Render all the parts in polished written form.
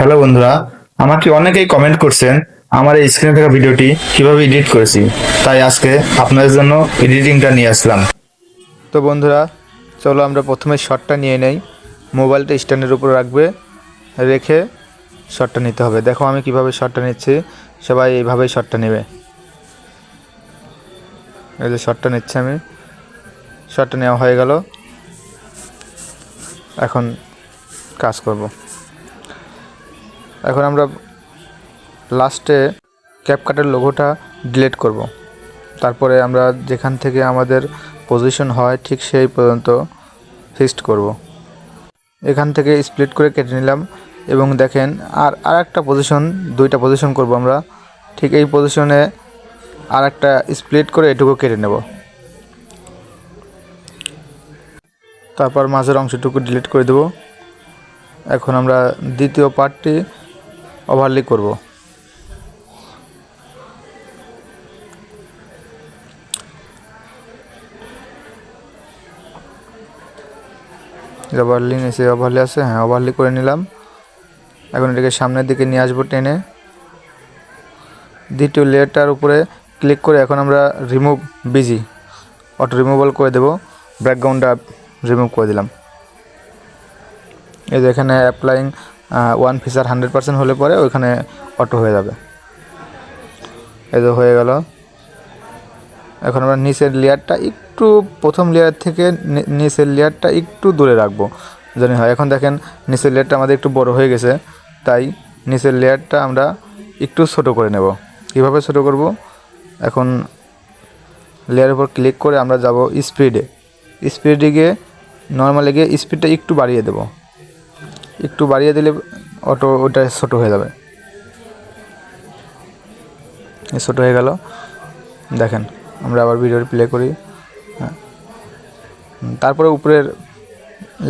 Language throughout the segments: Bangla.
হ্যালো বন্ধুরা, আমাকে অনেকেই কমেন্ট করছেন আমার এই স্ক্রিনে থাকা ভিডিওটি কিভাবে এডিট করেছি, তাই আজকে আপনাদের জন্য এডিটিংটা নিয়ে আসলাম। তো বন্ধুরা, চলো আমরা প্রথমে শটটা নিয়ে নেই। মোবাইলটা স্ট্যান্ডের উপর রেখে শটটা নিতে হবে। দেখো আমি কিভাবে শটটা নিচ্ছি, সবাই এইভাবেই শটটা নেবে। এই যে শটটা নিচ্ছি আমি, শটটা নেওয়া হয়ে গেল। এখন কাজ করব। এখন আমরা লাস্টে ক্যাপকাটের লোগোটা ডিলিট করব। তারপরে আমরা যেখান থেকে আমাদের পজিশন হয় ঠিক সেই পর্যন্ত ফিক্সড করব। এখান থেকে স্প্লিট করে কেটে নিলাম এবং দেখেন আর একটা পজিশন, দুইটা পজিশন করব আমরা। ঠিক এই পজিশনে আর একটা স্প্লিট করে এটুকু কেটে নেব। তারপর মাঝের অংশটুকু ডিলিট করে দেব। এখন আমরা দ্বিতীয় পার্টটি ওভারলি করব। ওভারলি নিচে ওভারলি আছে, হ্যাঁ ওভারলি করে নিলাম। এখন এটাকে সামনের দিকে নিয়ে আসবো টেনে। দ্বিতীয় লেয়ারটার উপরে ক্লিক করে এখন আমরা রিমুভ বিজি অটো রিমুভাল করে দেব। ব্যাকগ্রাউন্ডটা রিমুভ করে দিলাম। এই যে এখানে অ্যাপ্লাইং ওয়ান ফিচার 100% হলে পরে ওইখানে অটো হয়ে যাবে। এই যে হয়ে গেল। এখন আমরা নিচের লেয়ারটা একটু, প্রথম লেয়ার থেকে নিচের লেয়ারটা একটু দূরে রাখবো জানি হয়। এখন দেখেন নিচের লেয়ারটা আমাদের একটু বড় হয়ে গেছে, তাই নিচের লেয়ারটা আমরা একটু ছোট করে নেব। কীভাবে ছোট করব? এখন লেয়ারের উপর ক্লিক করে আমরা যাব স্পিডে গিয়ে নর্মালে গিয়ে স্পিডটা একটু বাড়িয়ে দেব। একটু বাড়িয়ে দিলে অটো ওটা ছোট হয়ে যাবে। ছোট হয়ে গেল। দেখেন আমরা আবার ভিডিওটি প্লে করি। হ্যাঁ, তারপরে উপরের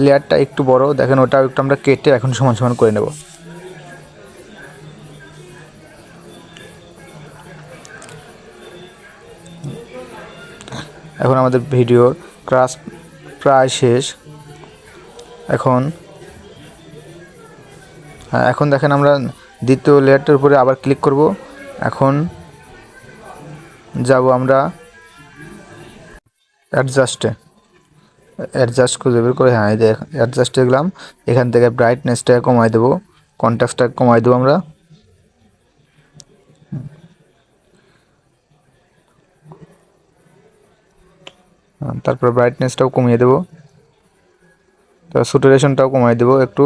লেয়ারটা একটু বড়, দেখেন ওটাও একটু আমরা কেটে এখন সমান সমান করে নেব। এখন আমাদের ভিডিওর ক্লাস প্রায় শেষ। এখন দেখেন আমরা দ্বিতীয় লেয়ারটার উপরে আবার ক্লিক করব। এখন যাব আমরা অ্যাডজাস্ট খুঁজে বের করে, হ্যাঁ এই যে অ্যাডজাস্টে গেলাম। এখান থেকে ব্রাইটনেসটা কমাই দেবো, কন্ট্রাস্টটা কমাই দেবো আমরা। তারপর ব্রাইটনেসটাও কমিয়ে দেবো, তারপর স্যাচুরেশনটাও কমাই দেবো একটু।